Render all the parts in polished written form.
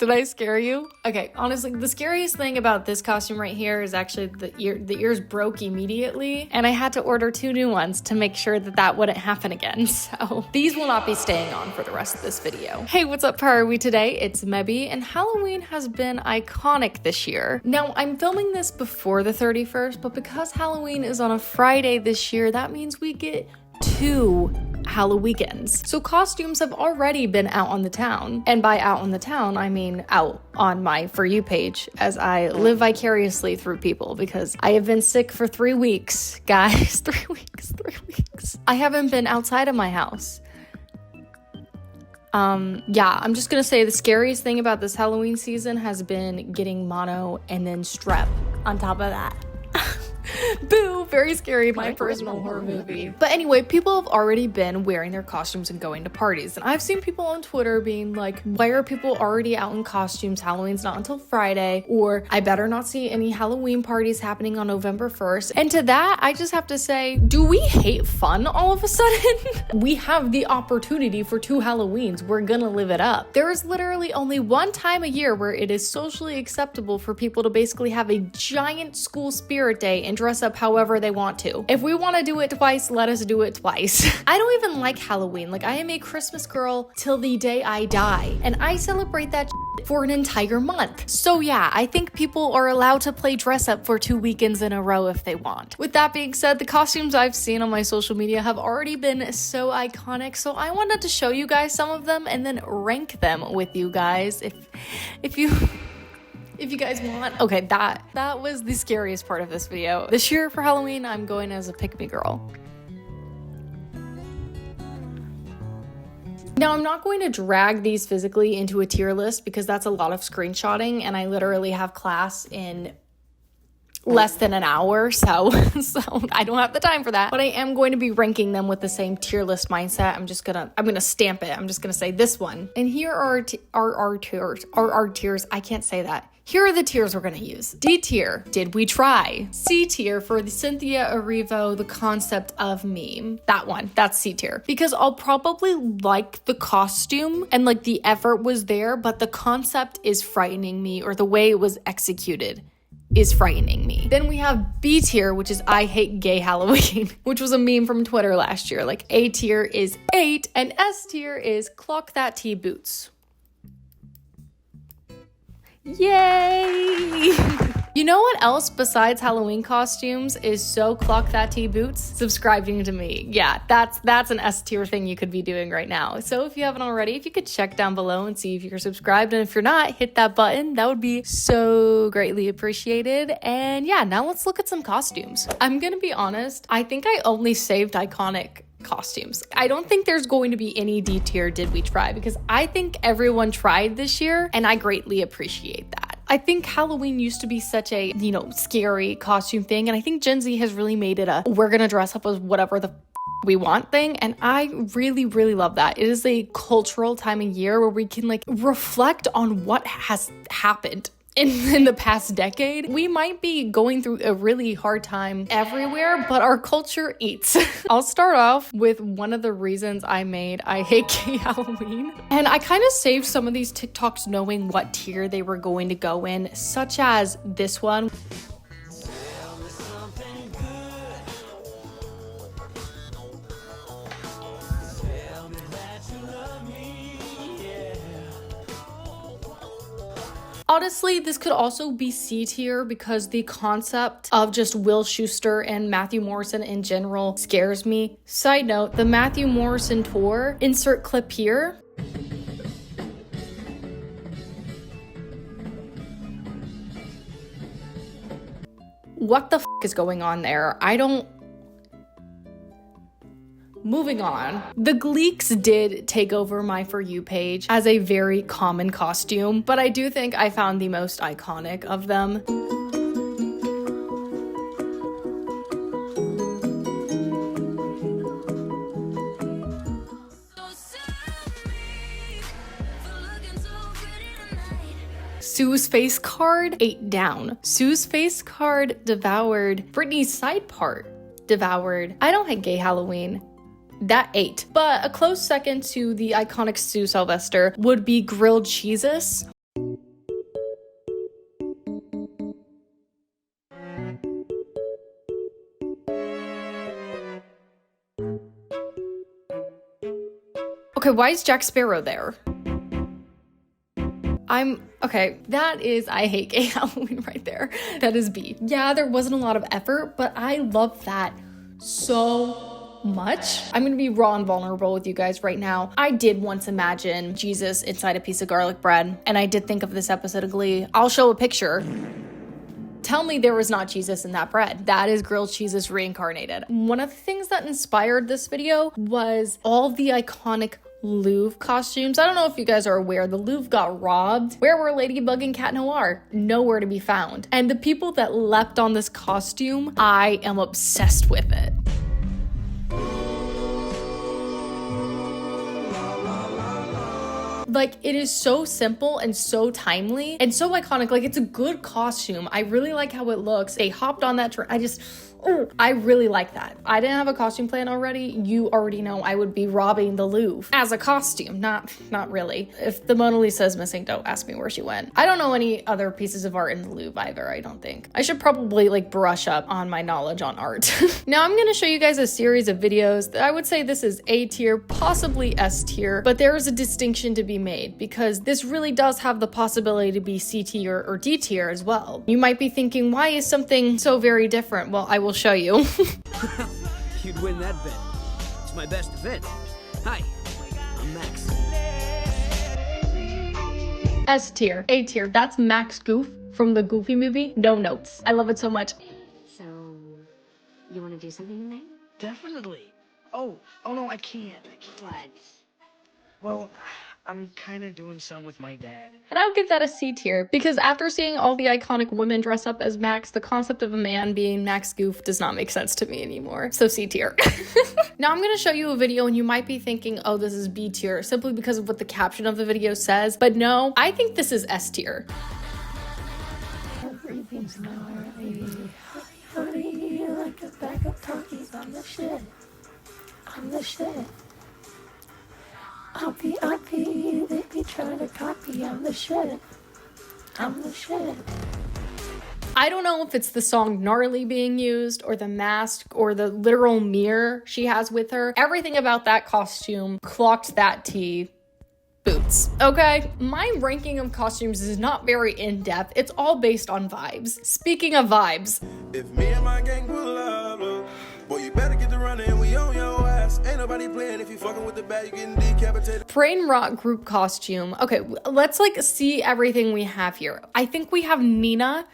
Did I scare you? Okay, honestly, the scariest thing about this costume right here is actually the ears broke immediately, and I had to order 2 new ones to make sure that that wouldn't happen again. So these will not be staying on for the rest of this video. Hey, what's up, how are we today? It's Mebby, and Halloween has been iconic this year. Now, I'm filming this before the 31st, but because Halloween is on a Friday this year, that means we get 2 Halloweekends. So costumes have already been out on the town. And by out on the town, I mean out on my For You page, as I live vicariously through people, because I have been sick for 3 weeks, guys. 3 weeks. I haven't been outside of my house. Yeah, I'm just gonna say the scariest thing about this Halloween season has been getting mono and then strep on top of that. Boo, very scary, my personal horror movie. But anyway, people have already been wearing their costumes and going to parties. And I've seen people on Twitter being like, why are people already out in costumes? Halloween's not until Friday. Or I better not see any Halloween parties happening on November 1st. And to that, I just have to say, do we hate fun all of a sudden? We have the opportunity for 2 Halloweens. We're gonna live it up. There is literally only one time a year where it is socially acceptable for people to basically have a giant school spirit day and dress up however they want to. If we want to do it twice, let us do it twice. I don't even like Halloween. Like, I am a Christmas girl till the day I die, and I celebrate that for an entire month. So yeah, I think people are allowed to play dress up for 2 weekends in a row if they want. With that being said, the costumes I've seen on my social media have already been so iconic, so I wanted to show you guys some of them and then rank them with you guys if you guys want. Okay, that was the scariest part of this video. This year for Halloween, I'm going as a pick-me girl. Now, I'm not going to drag these physically into a tier list because that's a lot of screenshotting, and I literally have class in less than an hour, so I don't have the time for that. But I am going to be ranking them with the same tier list mindset. I'm gonna stamp it. I'm just gonna say this one. And here are our tiers. I can't say that. Here are the tiers we're gonna use. D tier, did we try? C tier for the Cynthia Erivo, the concept of meme. That one, that's C tier. Because I'll probably like the costume and like the effort was there, but the concept is frightening me, or the way it was executed is frightening me. Then we have B tier, which is I hate gay Halloween, which was a meme from Twitter last year. Like, A tier is 8 and S tier is clock that T boots. Yay! You know what else besides Halloween costumes is so clock that T boots? Subscribing to me. Yeah, that's an S tier thing you could be doing right now. So if you haven't already, if you could check down below and see if you're subscribed, and if you're not, hit that button. That would be so greatly appreciated. And yeah, now let's look at some costumes. I'm gonna be honest, I think I only saved iconic costumes. I don't think there's going to be any D tier did we try, because I think everyone tried this year, and I greatly appreciate that. I think Halloween used to be such a, scary costume thing, and I think Gen Z has really made it a we're gonna dress up as whatever the we want thing, and I really, really love that. It is a cultural time of year where we can reflect on what has happened in the past decade. We might be going through a really hard time everywhere, but our culture eats. I'll start off with one of the reasons I hate gay Halloween. And I kind of saved some of these TikToks knowing what tier they were going to go in, such as this one. Honestly, this could also be C tier because the concept of just Will Schuester and Matthew Morrison in general scares me. Side note, the Matthew Morrison tour, insert clip here. What the f is going on there? Moving on. The Gleeks did take over my For You page as a very common costume, but I do think I found the most iconic of them. Sue's face card, 8 down. Sue's face card devoured. Britney's side part devoured. I don't hate gay Halloween. That 8. But a close second to the iconic Sue Sylvester would be grilled cheeses. Okay, why is Jack Sparrow there? Okay, that is, I hate gay Halloween right there. That is B. Yeah, there wasn't a lot of effort, but I love that so much. I'm gonna be raw and vulnerable with you guys right now. I did once imagine Jesus inside a piece of garlic bread, and I did think of this episode of Glee. I'll show a picture. Tell me there was not Jesus in that bread. That is grilled Jesus reincarnated. One of the things that inspired this video was all the iconic Louvre costumes. I don't know if you guys are aware, the Louvre got robbed. Where were Ladybug and Cat Noir? Nowhere to be found. And the people that leapt on this costume, I am obsessed with it. Like, it is so simple and so timely and so iconic. Like, it's a good costume. I really like how it looks. They hopped on that train. I really like that. I didn't have a costume plan already. You already know I would be robbing the Louvre as a costume. Not really. If the Mona Lisa is missing, don't ask me where she went. I don't know any other pieces of art in the Louvre either, I don't think. I should probably like brush up on my knowledge on art. Now I'm gonna show you guys a series of videos that I would say this is A tier, possibly S tier, but there is a distinction to be made because this really does have the possibility to be C tier or D tier as well. You might be thinking, why is something so very different? Well, I will show you. You'd win that bet. It's my best event. Hi, I'm Max. S tier, A tier. That's Max Goof from the Goofy movie. No notes. I love it so much. So, you want to do something tonight? Definitely. Oh no, I can't. What? Well, I'm kind of doing some with my dad. And I would give that a C tier because after seeing all the iconic women dress up as Max, the concept of a man being Max Goof does not make sense to me anymore. So C tier. Now I'm going to show you a video and you might be thinking, oh, this is B tier simply because of what the caption of the video says. But no, I think this is S tier. Everything's gnarly. Honey, like a bag of Takis. I'm the shit. I'm the shit. I'll be, they be trying to copy. I'm the shit. I'm the shit. I don't know if it's the song Gnarly being used or the mask or the literal mirror she has with her. Everything about that costume clocked that T. Boots. Okay, my ranking of costumes is not very in-depth. It's all based on vibes. Speaking of vibes. If me and my gang pull up, boy, you better get to running. We on your ass. Ain't nobody playing. If you fucking with the bag, you getting decapitated. Brain rot group costume. Okay, let's like see everything we have here. I think we have Nina.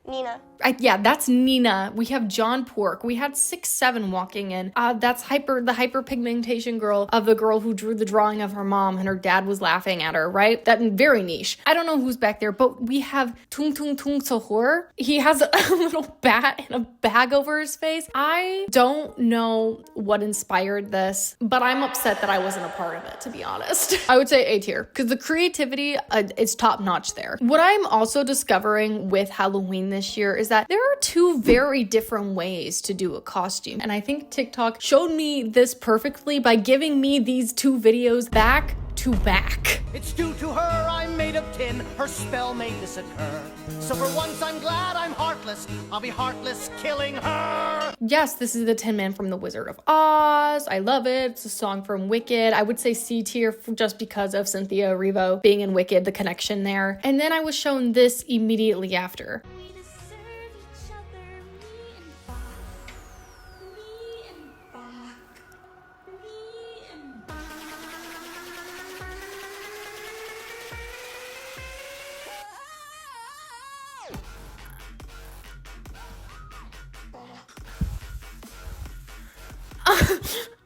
Yeah, that's Nina. We have John Pork. We had 6'7" walking in. That's the hyperpigmentation girl of the girl who drew the drawing of her mom and her dad was laughing at her, right? That very niche. I don't know who's back there, but we have Tung Tung Tung Sahur. He has a little bat and a bag over his face. I don't know what inspired this, but I'm upset that I wasn't a part of it, to be honest. I would say A tier because the creativity is top notch there. What I'm also discovering with Halloween this year is that there are two very different ways to do a costume. And I think TikTok showed me this perfectly by giving me these two videos back to back. It's due to her I'm made of tin. Her spell made this occur. So for once I'm glad I'm heartless. I'll be heartless killing her. Yes, this is the Tin Man from The Wizard of Oz. I love it. It's a song from Wicked. I would say C tier just because of Cynthia Erivo being in Wicked, the connection there. And then I was shown this immediately after.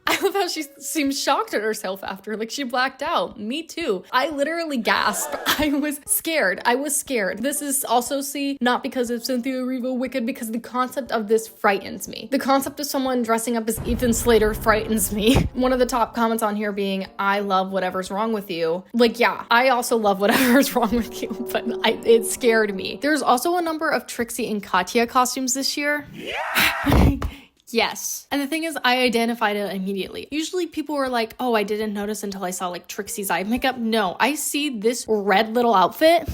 I love how she seems shocked at herself after, like she blacked out. Me too. I literally gasped. I was scared. This is also C, not because of Cynthia Erivo Wicked, because the concept of this frightens me. The concept of someone dressing up as Ethan Slater frightens me. One of the top comments on here being, I love whatever's wrong with you. Like, yeah, I also love whatever's wrong with you, but it scared me. There's also a number of Trixie and Katya costumes this year. Yeah! Yes. And the thing is, I identified it immediately. Usually people were like, oh, I didn't notice until I saw like Trixie's eye makeup. No, I see this red little outfit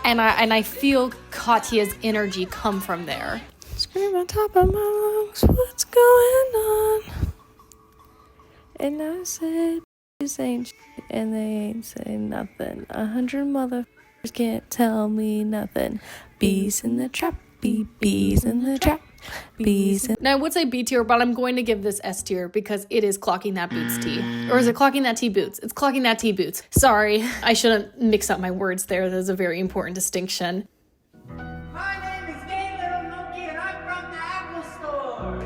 and I feel Katya's energy come from there. Scream on top of my lungs, what's going on? And I said, ain't shit and they ain't saying nothing. 100 motherfuckers can't tell me nothing. Bees in the trap, bees in the trap. Now I would say B tier, but I'm going to give this S tier because it is clocking that boots T. Or is it clocking that T boots? It's clocking that T boots. Sorry, I shouldn't mix up my words there. There's a very important distinction. My name is Gay Little Monkey and I'm from the Apple Store.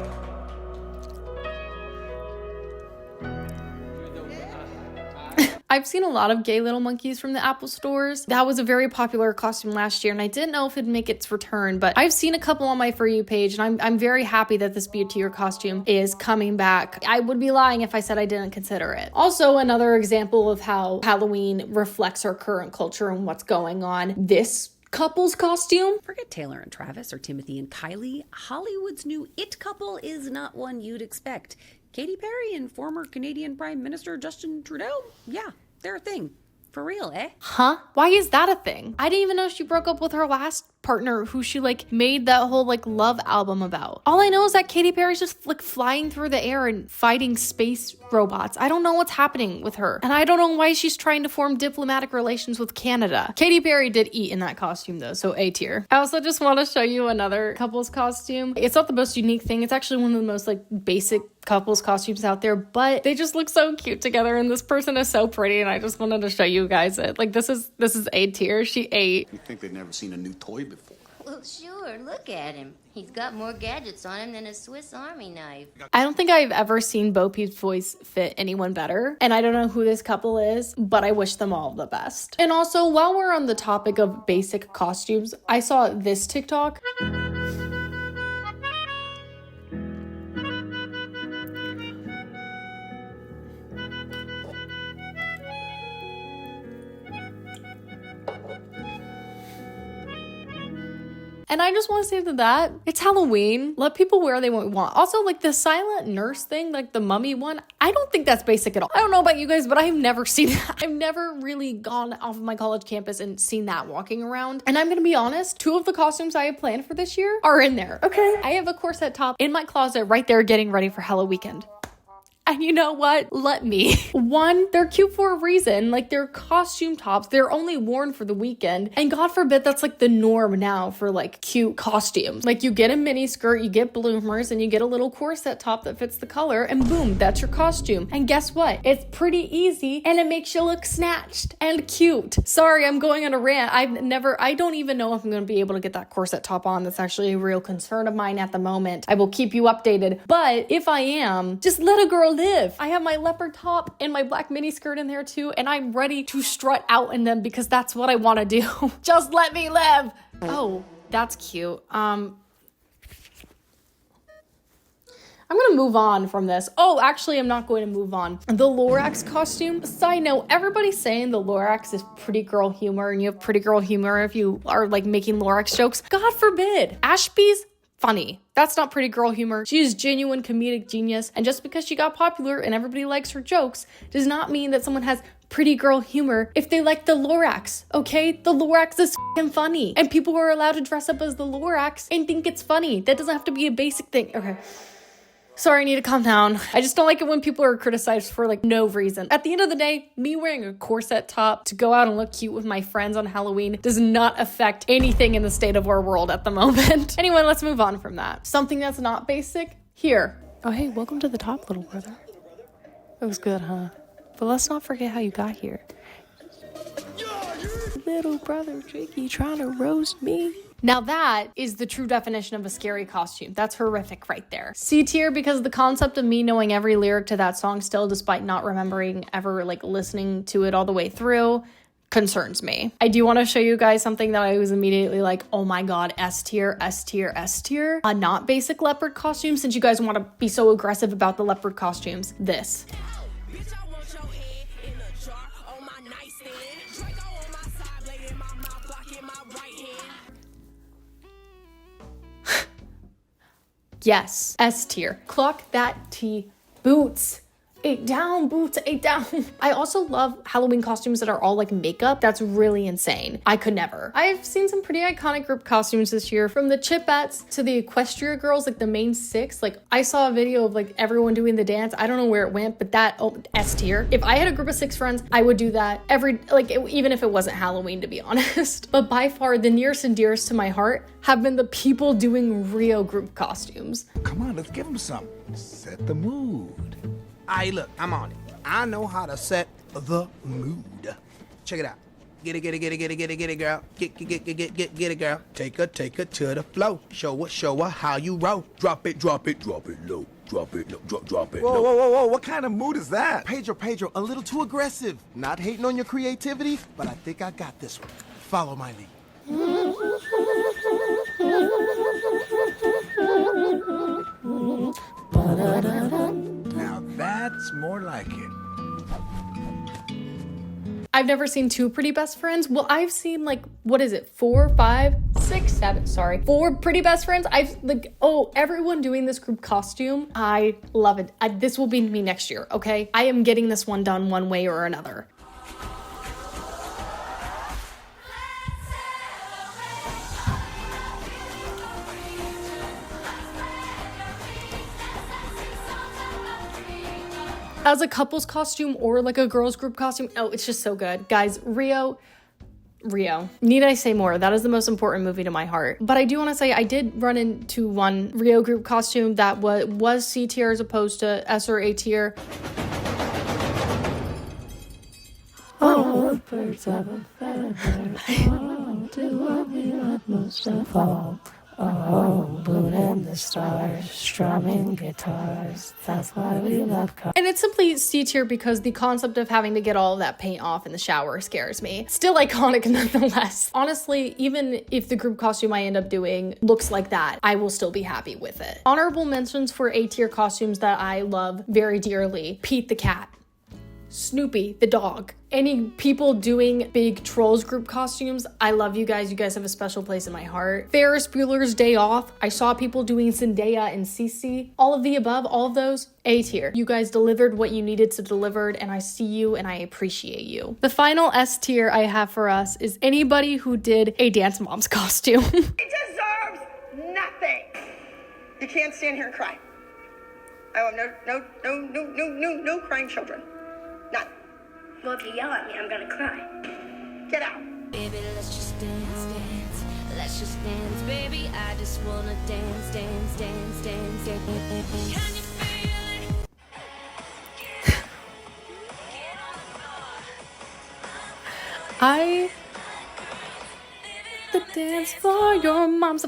I've seen a lot of gay little monkeys from the Apple stores. That was a very popular costume last year, and I didn't know if it'd make its return, but I've seen a couple on my For You page, and I'm very happy that this B tier costume is coming back. I would be lying if I said I didn't consider it. Also, another example of how Halloween reflects our current culture and what's going on. This couple's costume. Forget Taylor and Travis or Timothy and Kylie. Hollywood's new it couple is not one you'd expect. Katy Perry and former Canadian Prime Minister Justin Trudeau? Yeah, they're a thing. For real, eh? Huh? Why is that a thing? I didn't even know she broke up with her last partner who she made that whole love album about. All I know is that Katy Perry's just flying through the air and fighting space robots. I don't know what's happening with her. And I don't know why she's trying to form diplomatic relations with Canada. Katy Perry did eat in that costume though, so A tier. I also just want to show you another couple's costume. It's not the most unique thing. It's actually one of the most basic couples costumes out there, but they just look so cute together and this person is so pretty and I just wanted to show you guys it. This is A tier. She ate. You think they've never seen a new toy before? Well, sure, look at him. He's got more gadgets on him than a Swiss Army knife. I don't think I've ever seen Bo Peep's voice fit anyone better, and I don't know who this couple is, but I wish them all the best. And also, while we're on the topic of basic costumes, I saw this TikTok. And I just want to say to that, it's Halloween. Let people wear what they want. Also, the silent nurse thing, the mummy one, I don't think that's basic at all. I don't know about you guys, but I've never seen that. I've never really gone off of my college campus and seen that walking around. And I'm going to be honest, 2 of the costumes I have planned for this year are in there. Okay. I have a corset top in my closet right there getting ready for Halloween weekend. And you know what? Let me. One, they're cute for a reason. They're costume tops. They're only worn for the weekend. And God forbid that's the norm now for cute costumes. You get a mini skirt, you get bloomers, and you get a little corset top that fits the color, and boom, that's your costume. And guess what? It's pretty easy and it makes you look snatched and cute. Sorry, I'm going on a rant. I don't even know if I'm going to be able to get that corset top on. That's actually a real concern of mine at the moment. I will keep you updated. But if I am, just let a girl live. I have my leopard top and my black mini skirt in there too, and I'm ready to strut out in them because that's what I want to do. Just let me live. Oh, that's cute. I'm gonna move on from this. Oh, actually, I'm not going to move on. The Lorax costume. Side note, everybody's saying the Lorax is pretty girl humor, and you have pretty girl humor if you are making Lorax jokes. God forbid. Ashby's funny. That's not pretty girl humor. She is genuine comedic genius, and just because she got popular and everybody likes her jokes does not mean that someone has pretty girl humor if they like the Lorax, okay? The Lorax is f***ing funny, and people are allowed to dress up as the Lorax and think it's funny. That doesn't have to be a basic thing. Okay. Sorry, I need to calm down. I just don't like it when people are criticized for no reason. At the end of the day, me wearing a corset top to go out and look cute with my friends on Halloween does not affect anything in the state of our world at the moment. Anyway, let's move on from that. Something that's not basic, here. Oh, hey, welcome to the top, little brother. That was good, huh? But let's not forget how you got here. Little brother Tricky trying to roast me. Now that is the true definition of a scary costume. That's horrific right there. C tier because the concept of me knowing every lyric to that song still, despite not remembering ever listening to it all the way through, concerns me. I do want to show you guys something that I was immediately oh my God, S tier, S tier, S tier. A not basic leopard costume, since you guys want to be so aggressive about the leopard costumes. This. Yes, S tier. Clock that T boots. 8 down, boots, 8 down. I also love Halloween costumes that are all like makeup. That's really insane. I could never. I've seen some pretty iconic group costumes this year, from the Chipettes to the Equestria girls, like the main 6. Like I saw a video of like everyone doing the dance. I don't know where it went, but that, S tier. If I had a group of 6 friends, I would do that even if it wasn't Halloween, to be honest. But by far the nearest and dearest to my heart have been the people doing Rio group costumes. Come on, let's give them something. Set the mood. Aight, look, I'm on it. I know how to set the mood. Check it out. Get it, girl. Get it, girl. Take her to the flow. Show her how you roll. Drop it low. Drop it low. Drop it low. Whoa, what kind of mood is that? Pedro, a little too aggressive. Not hating on your creativity, but I think I got this one. Follow my lead. Now that's more like it. I've never seen 2 pretty best friends. Well, I've seen like, what is it? 4, 5, 6, 7, sorry. 4 pretty best friends. I've like, everyone doing this group costume. I love it. This will be me next year, okay? I am getting this one done one way or another. As a couple's costume or like a girls group costume, it's just so good. Guys, Rio. Need I say more? That is the most important movie to my heart. But I do want to say I did run into one Rio group costume that was C tier as opposed to S or A tier. Oh, birds of a feather, oh, do what we love most of all. Oh, moon and the stars, strumming guitars, that's why we love cars. And it's simply C tier because the concept of having to get all of that paint off in the shower scares me. Still iconic nonetheless. Honestly, even if the group costume I end up doing looks like that, I will still be happy with it. Honorable mentions for A tier costumes that I love very dearly. Pete the cat. Snoopy the dog. Any people doing big Trolls group costumes, I love you guys. You guys have a special place in my heart. Ferris Bueller's Day Off. I saw people doing Zendaya and Cece. All of the above, all of those, A tier. You guys delivered what you needed to deliver, and I see you and I appreciate you. The final S tier I have for us is anybody who did a Dance Moms costume. He deserves nothing. You can't stand here and cry. I want no crying children. None. Well, if you yell at me, I'm gonna cry. Get out. Baby, let's just dance. Let's just dance, baby. I just wanna dance. Can you feel it? I the dance for your mom's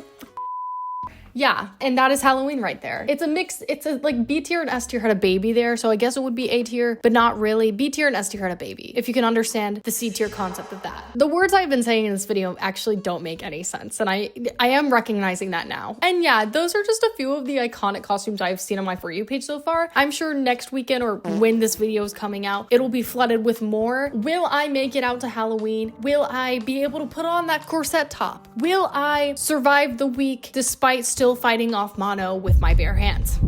yeah, and that is Halloween right there. It's a mix. It's a like B tier and S tier had a baby there, so I guess it would be A tier, but not really. B tier and S tier had a baby, if you can understand the C tier concept of that. The words I've been saying in this video actually don't make any sense, and I am recognizing that now. And yeah, those are just a few of the iconic costumes I've seen on my For You page so far. I'm sure next weekend or when this video is coming out, it'll be flooded with more. Will I make it out to Halloween? Will I be able to put on that corset top? Will I survive the week despite still fighting off mono with my bare hands?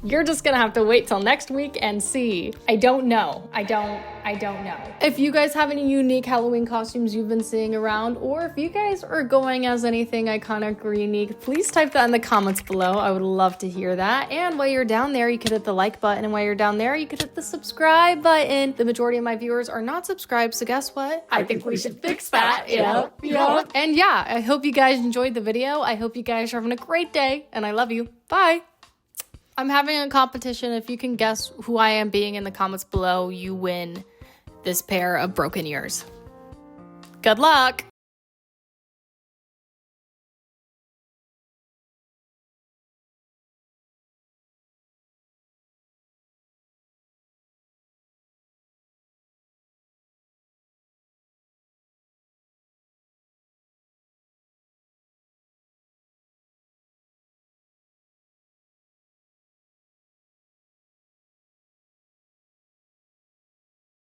You're just gonna have to wait till next week and see. I don't know. I don't know. If you guys have any unique Halloween costumes you've been seeing around, or if you guys are going as anything iconic or unique, please type that in the comments below. I would love to hear that. And while you're down there, you could hit the like button. And while you're down there, you could hit the subscribe button. The majority of my viewers are not subscribed, so guess what? I think we should fix that. Yep. And yeah, I hope you guys enjoyed the video. I hope you guys are having a great day, and I love you. Bye. I'm having a competition. If you can guess who I am being in the comments below, you win this pair of broken ears. Good luck!